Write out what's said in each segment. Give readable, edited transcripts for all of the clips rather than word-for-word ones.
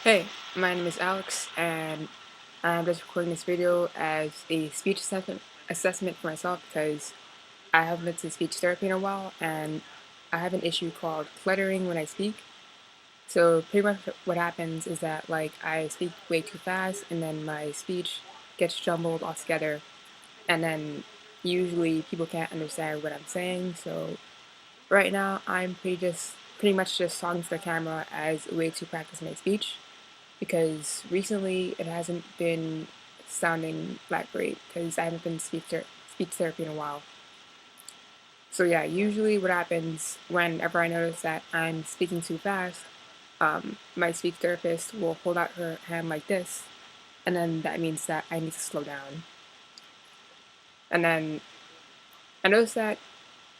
Hey, my name is Alex, and I'm just recording this video as a speech assessment for myself because I haven't been to speech therapy in a while, and I have an issue called cluttering when I speak. So pretty much what happens is that I speak way too fast, and then my speech gets jumbled all together, and then usually people can't understand what I'm saying. So right now I'm pretty much just talking to the camera as a way to practice my speech because recently it hasn't been sounding that great because I haven't been to speech therapy in a while. So yeah, usually what happens whenever I notice that I'm speaking too fast, my speech therapist will hold out her hand like this, and then that means that I need to slow down. And then I noticed that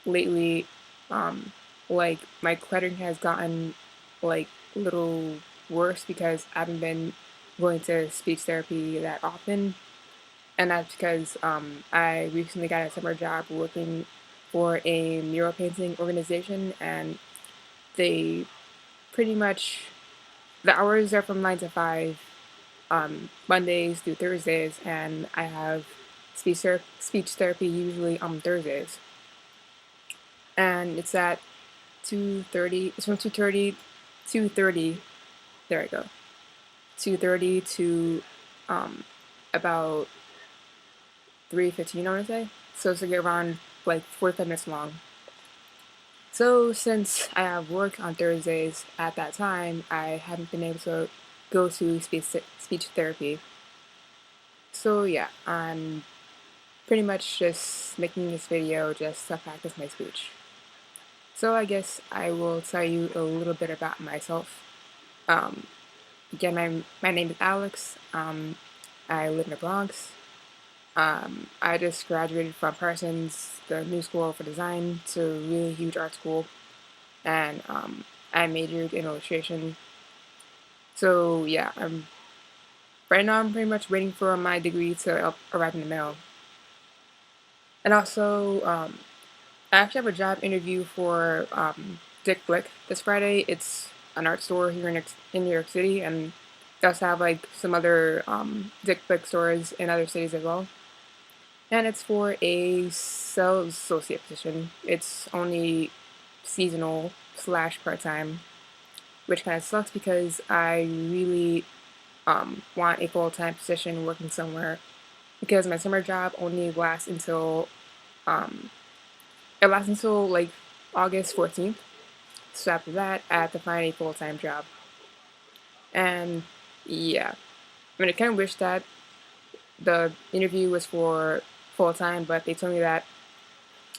lately, um, my cluttering has gotten a little worse because I haven't been going to speech therapy that often, and that's because I recently got a summer job working for a mural painting organization, and they pretty much the hours are from 9 to 5, Mondays through Thursdays, and I have speech therapy usually on Thursdays, and it's at 2:30. It's from 2:30. There I go. 2:30 to um about 3:15, I want to say. So it's like around 45 minutes long. So since I have work on Thursdays at that time, I haven't been able to go to speech therapy. So yeah, I'm pretty much just making this video just to practice my speech. So I guess I will tell you a little bit about myself. Um, Again, my name is Alex. I live in the Bronx. I just graduated from Parsons, the new school for design, to a really huge art school, and I majored in illustration. So yeah, right now I'm pretty much waiting for my degree to arrive in the mail. And also, I actually have a job interview for Dick Blick this Friday. It's an art store here in New York City, and they also have some other Dick Blick stores in other cities as well. And it's for a sales associate position. It's only seasonal slash part time, which kind of sucks because I really want a full time position working somewhere because my summer job only lasts until um, it lasts until August 14th. So after that, I have to find a full time job. And yeah, I mean, I kind of wish that the interview was for full time, but they told me that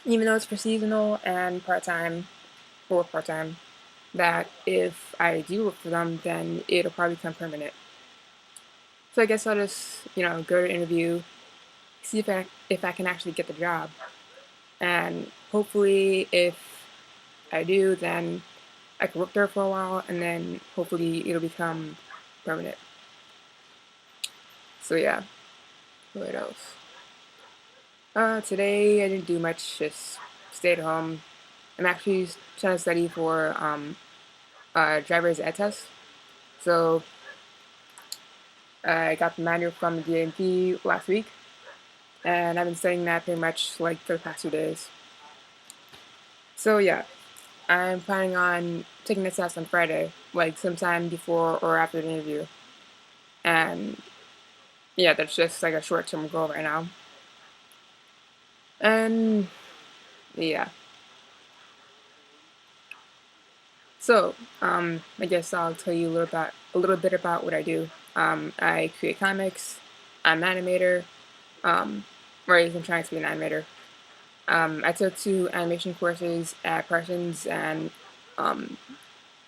even though it's for seasonal and part time, that if I do work for them, then it'll probably become permanent. So I guess I'll just, go to interview, see if I can actually get the job, and hopefully, if I do, then I can work there for a while, and then hopefully it'll become permanent. So yeah, what else? Today I didn't do much, just stayed home. I'm actually trying to study for driver's ed test. So I got the manual from the DMV last week, and I've been studying that pretty much for the past 2 days. So yeah, I'm planning on taking the test on Friday, like sometime before or after the interview. And yeah, that's just like a short-term goal right now. And yeah, so I guess I'll tell you a little bit about what I do. I create comics. I'm an animator. Or at least I'm trying to be an animator. I took 2 animation courses at Parsons, and um,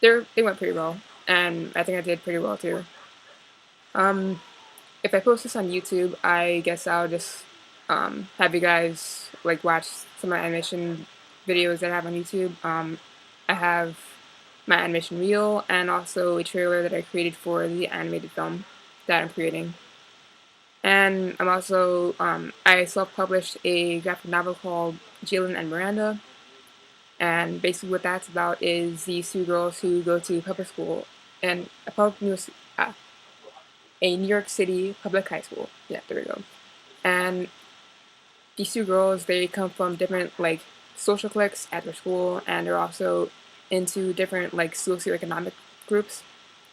they went pretty well, and I think I did pretty well too. Um, if I post this on YouTube, I guess I'll just have you guys watch some of my animation videos that I have on YouTube. I have my animation reel and also a trailer that I created for the animated film that I'm creating. And I'm also I self-published a graphic novel called Jalen and Miranda. And basically, what that's about is these 2 girls who go to public school and a New York City public high school. Yeah, there we go. And these two girls, they come from different like social cliques at their school, and they're also into different like socioeconomic groups.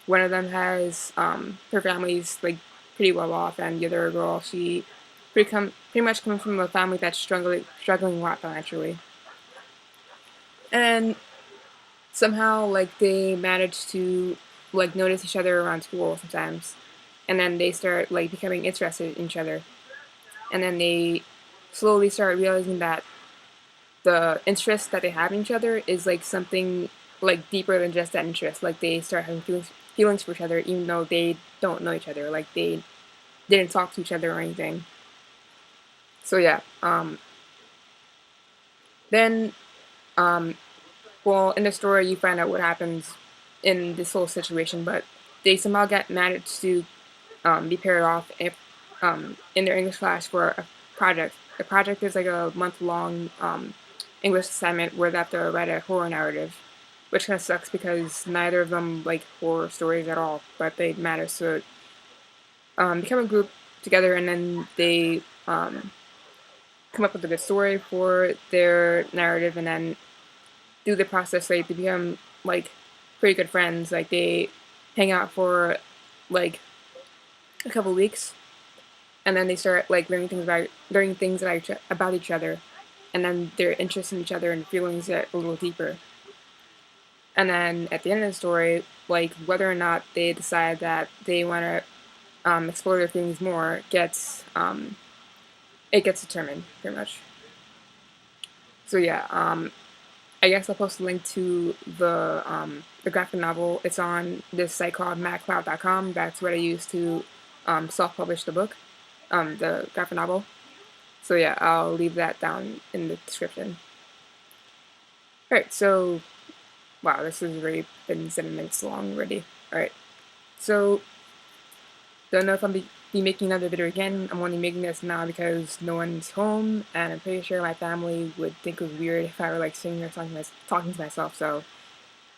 One of them has her family's like pretty well off, and the other girl, she pretty much coming from a family that's struggling a lot financially. And somehow like they manage to like notice each other around school sometimes, and then they start like becoming interested in each other, and then they slowly start realizing that the interest that they have in each other is like something like deeper than just that interest. Like they start having feelings for each other even though they don't know each other. Like they didn't talk to each other or anything. So yeah. Then well, in the story you find out what happens in this whole situation, but they somehow get managed to be paired off if, in their English class for a project. The project is like a month-long English assignment where they have to write a horror narrative, which kind of sucks because neither of them like horror stories at all, but they managed to become a group together, and then they come up with a good story for their narrative, and then through the process, like, they become like pretty good friends. Like they hang out for like a couple weeks, and then they start like learning things about each other, and then their interest in each other and feelings get a little deeper. And then at the end of the story, like whether or not they decide that they want to explore their feelings more gets it gets determined pretty much. So yeah, I guess I'll post a link to the graphic novel. It's on this site called madcloud.com. That's what I use to self-publish the book, the graphic novel. So yeah, I'll leave that down in the description. Alright, so wow, this has already been 7 minutes long already. Alright, so don't know if I'll be making another video again. I'm only making this now because no one's home, and I'm pretty sure my family would think it was weird if I were like sitting there talking to myself. So,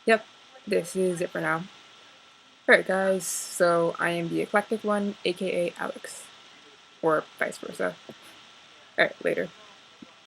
yep, this is it for now. Alright, guys, so I am the eclectic one, aka Alex, or vice versa. Alright, later.